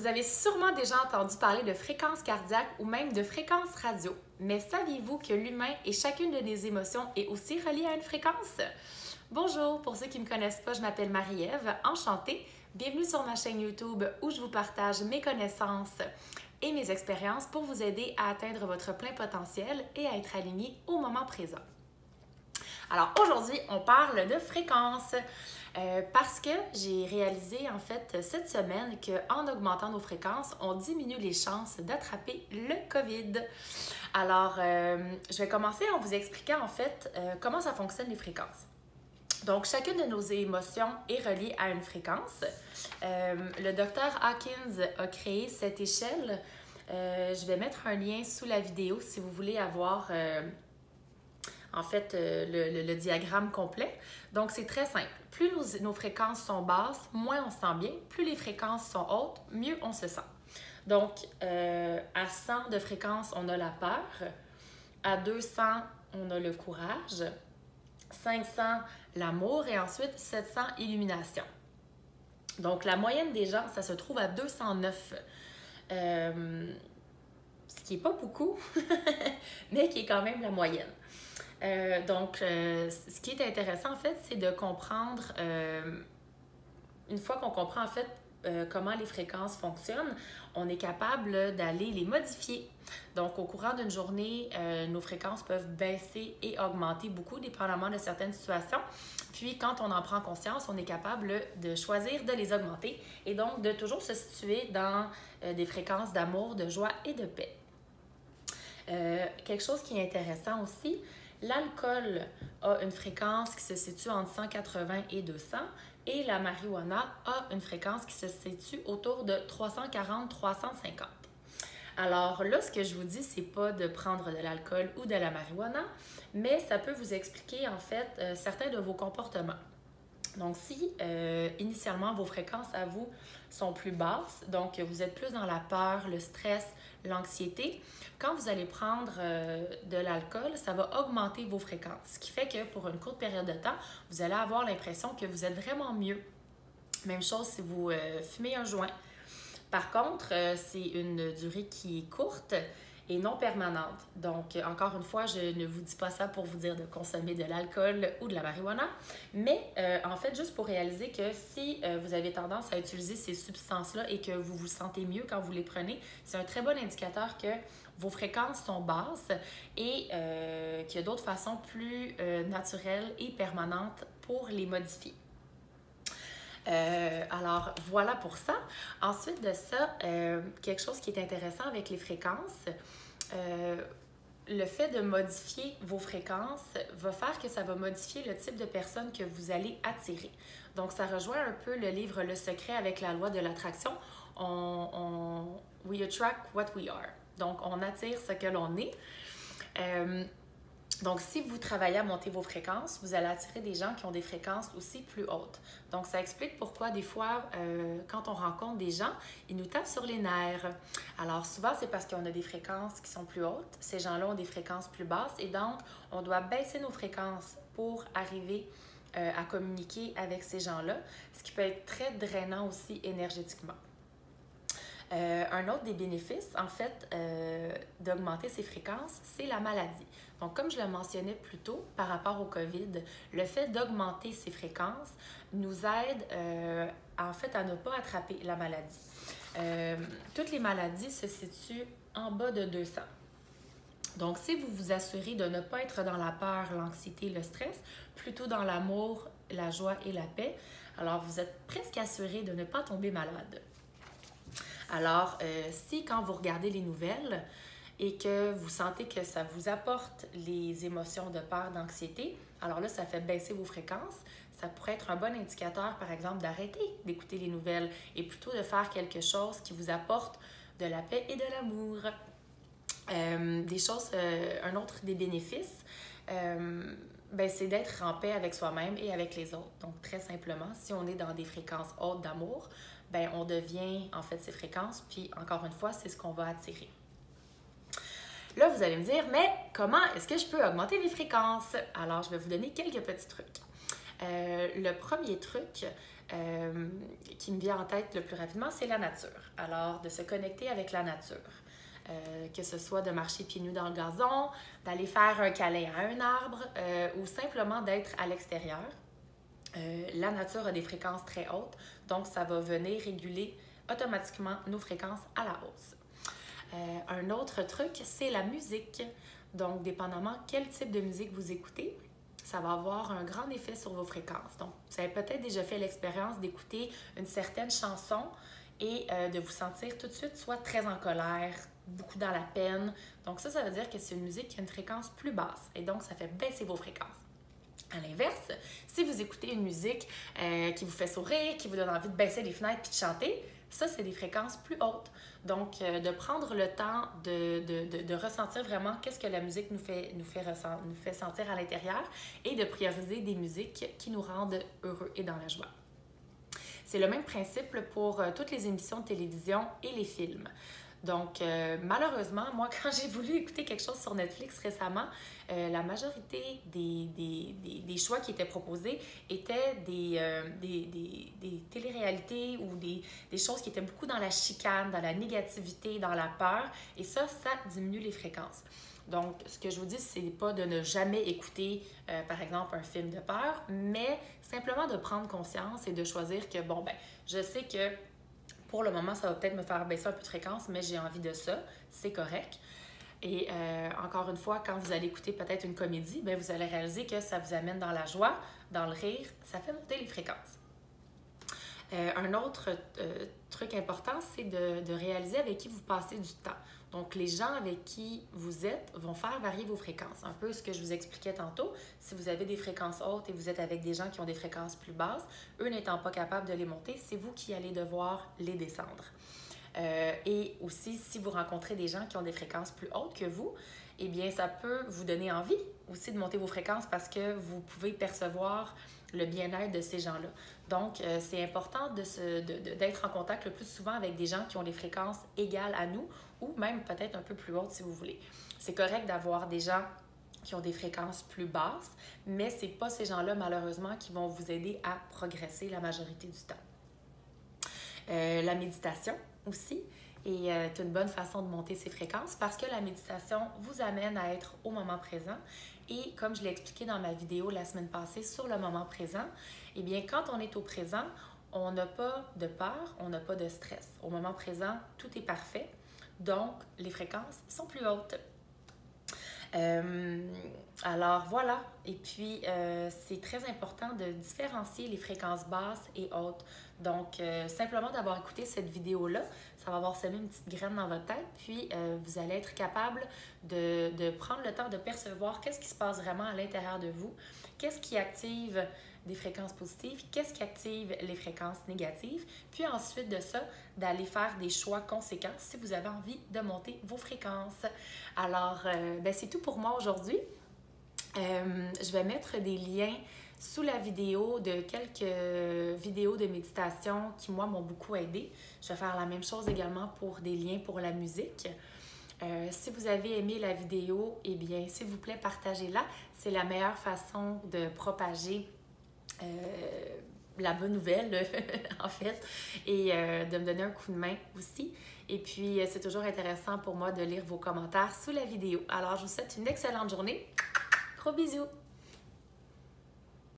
Vous avez sûrement déjà entendu parler de fréquence cardiaque ou même de fréquence radio. Mais saviez-vous que l'humain et chacune de nos émotions est aussi reliée à une fréquence? Bonjour, pour ceux qui ne me connaissent pas, je m'appelle Marie-Ève, enchantée. Bienvenue sur ma chaîne YouTube où je vous partage mes connaissances et mes expériences pour vous aider à atteindre votre plein potentiel et à être aligné au moment présent. Alors aujourd'hui, on parle de fréquence. Parce que j'ai réalisé en fait cette semaine qu'en augmentant nos fréquences, on diminue les chances d'attraper le COVID. Alors, je vais commencer en vous expliquant en fait comment ça fonctionne les fréquences. Donc, chacune de nos émotions est reliée à une fréquence. Le docteur Hawkins a créé cette échelle. Je vais mettre un lien sous la vidéo si vous voulez avoir en fait le diagramme complet. Donc, c'est très simple. Plus nos fréquences sont basses, moins on se sent bien. Plus les fréquences sont hautes, mieux on se sent. Donc, à 100 de fréquence, on a la peur. À 200, on a le courage. 500, l'amour. Et ensuite, 700, illumination. Donc, la moyenne des gens, ça se trouve à 209. Ce qui n'est pas beaucoup, mais qui est quand même la moyenne. Ce qui est intéressant, en fait, c'est de comprendre, une fois qu'on comprend, en fait, comment les fréquences fonctionnent, on est capable d'aller les modifier. Donc, au courant d'une journée, nos fréquences peuvent baisser et augmenter beaucoup, dépendamment de certaines situations. Puis, quand on en prend conscience, on est capable de choisir de les augmenter et donc de toujours se situer dans des fréquences d'amour, de joie et de paix. Quelque chose qui est intéressant aussi, l'alcool a une fréquence qui se situe entre 180 et 200 et la marijuana a une fréquence qui se situe autour de 340-350. Alors là, ce que je vous dis, c'est pas de prendre de l'alcool ou de la marijuana, mais ça peut vous expliquer en fait certains de vos comportements. Donc, si initialement vos fréquences à vous sont plus basses, donc vous êtes plus dans la peur, le stress, l'anxiété, quand vous allez prendre de l'alcool, ça va augmenter vos fréquences. Ce qui fait que pour une courte période de temps, vous allez avoir l'impression que vous êtes vraiment mieux. Même chose si vous fumez un joint. Par contre, c'est une durée qui est courte et non permanente. Donc, encore une fois, je ne vous dis pas ça pour vous dire de consommer de l'alcool ou de la marijuana, mais en fait, juste pour réaliser que si vous avez tendance à utiliser ces substances-là et que vous vous sentez mieux quand vous les prenez, c'est un très bon indicateur que vos fréquences sont basses et qu'il y a d'autres façons plus naturelles et permanentes pour les modifier. Alors, voilà pour ça. Ensuite de ça, quelque chose qui est intéressant avec les fréquences, le fait de modifier vos fréquences va faire que ça va modifier le type de personne que vous allez attirer. Donc, ça rejoint un peu le livre Le Secret avec la loi de l'attraction. We attract what we are. Donc, on attire ce que l'on est. Donc, si vous travaillez à monter vos fréquences, vous allez attirer des gens qui ont des fréquences aussi plus hautes. Donc, ça explique pourquoi des fois, quand on rencontre des gens, ils nous tapent sur les nerfs. Alors, souvent, c'est parce qu'on a des fréquences qui sont plus hautes. Ces gens-là ont des fréquences plus basses et donc, on doit baisser nos fréquences pour arriver à communiquer avec ces gens-là, ce qui peut être très drainant aussi énergétiquement. Un autre des bénéfices, en fait, d'augmenter ces fréquences, c'est la maladie. Donc, comme je le mentionnais plus tôt par rapport au COVID, le fait d'augmenter ces fréquences nous aide en fait à ne pas attraper la maladie. Toutes les maladies se situent en bas de 200. Donc, si vous vous assurez de ne pas être dans la peur, l'anxiété, le stress, plutôt dans l'amour, la joie et la paix, alors vous êtes presque assuré de ne pas tomber malade. Alors, si quand vous regardez les nouvelles et que vous sentez que ça vous apporte les émotions de peur, d'anxiété, alors là, ça fait baisser vos fréquences. Ça pourrait être un bon indicateur, par exemple, d'arrêter d'écouter les nouvelles et plutôt de faire quelque chose qui vous apporte de la paix et de l'amour. Un autre des bénéfices, c'est d'être en paix avec soi-même et avec les autres. Donc, très simplement, si on est dans des fréquences hautes d'amour, on devient en fait ces fréquences, puis encore une fois, c'est ce qu'on va attirer. Là, vous allez me dire, mais comment est-ce que je peux augmenter mes fréquences? Alors, je vais vous donner quelques petits trucs. Le premier truc, qui me vient en tête le plus rapidement, c'est la nature. Alors, de se connecter avec la nature. Que ce soit de marcher pieds nus dans le gazon, d'aller faire un câlin à un arbre ou simplement d'être à l'extérieur. La nature a des fréquences très hautes, donc ça va venir réguler automatiquement nos fréquences à la hausse. Un autre truc, c'est la musique. Donc, dépendamment quel type de musique vous écoutez, ça va avoir un grand effet sur vos fréquences. Donc, vous avez peut-être déjà fait l'expérience d'écouter une certaine chanson et de vous sentir tout de suite soit très en colère, beaucoup dans la peine. Donc ça veut dire que c'est une musique qui a une fréquence plus basse et donc ça fait baisser vos fréquences. À l'inverse, si vous écoutez une musique qui vous fait sourire, qui vous donne envie de baisser les fenêtres puis de chanter, ça, c'est des fréquences plus hautes. Donc, de prendre le temps de ressentir vraiment qu'est-ce que la musique nous fait sentir à l'intérieur et de prioriser des musiques qui nous rendent heureux et dans la joie. C'est le même principe pour toutes les émissions de télévision et les films. Donc, malheureusement, moi, quand j'ai voulu écouter quelque chose sur Netflix récemment, la majorité des choix qui étaient proposés étaient des téléréalités ou des choses qui étaient beaucoup dans la chicane, dans la négativité, dans la peur. Et ça diminue les fréquences. Donc, ce que je vous dis, c'est pas de ne jamais écouter, par exemple, un film de peur, mais simplement de prendre conscience et de choisir que, bon, ben, je sais que pour le moment, ça va peut-être me faire baisser un peu de fréquence, mais j'ai envie de ça, c'est correct. Et encore une fois, quand vous allez écouter peut-être une comédie, bien, vous allez réaliser que ça vous amène dans la joie, dans le rire, ça fait monter les fréquences. Un autre truc important, c'est de réaliser avec qui vous passez du temps. Donc, les gens avec qui vous êtes vont faire varier vos fréquences. Un peu ce que je vous expliquais tantôt. Si vous avez des fréquences hautes et vous êtes avec des gens qui ont des fréquences plus basses, eux n'étant pas capables de les monter, c'est vous qui allez devoir les descendre. Et aussi, si vous rencontrez des gens qui ont des fréquences plus hautes que vous, eh bien, ça peut vous donner envie aussi de monter vos fréquences parce que vous pouvez percevoir le bien-être de ces gens-là. Donc, c'est important d'être en contact le plus souvent avec des gens qui ont des fréquences égales à nous ou même peut-être un peu plus hautes si vous voulez. C'est correct d'avoir des gens qui ont des fréquences plus basses, mais ce n'est pas ces gens-là, malheureusement, qui vont vous aider à progresser la majorité du temps. La méditation aussi est une bonne façon de monter ses fréquences parce que la méditation vous amène à être au moment présent. Et comme je l'ai expliqué dans ma vidéo la semaine passée sur le moment présent, eh bien, quand on est au présent, on n'a pas de peur, on n'a pas de stress. Au moment présent, tout est parfait, donc les fréquences sont plus hautes. Alors voilà, et puis c'est très important de différencier les fréquences basses et hautes. Donc simplement d'avoir écouté cette vidéo-là, ça va avoir semé une petite graine dans votre tête, puis vous allez être capable de prendre le temps de percevoir qu'est-ce qui se passe vraiment à l'intérieur de vous, qu'est-ce qui active des fréquences positives, qu'est-ce qui active les fréquences négatives, puis ensuite de ça, d'aller faire des choix conséquents si vous avez envie de monter vos fréquences. Alors, c'est tout pour moi aujourd'hui. Je vais mettre des liens sous la vidéo de quelques vidéos de méditation qui, moi, m'ont beaucoup aidé. Je vais faire la même chose également pour des liens pour la musique. Si vous avez aimé la vidéo, eh bien, s'il vous plaît, partagez-la. C'est la meilleure façon de propager la bonne nouvelle, en fait, et de me donner un coup de main aussi. Et puis, c'est toujours intéressant pour moi de lire vos commentaires sous la vidéo. Alors, je vous souhaite une excellente journée. Gros bisous!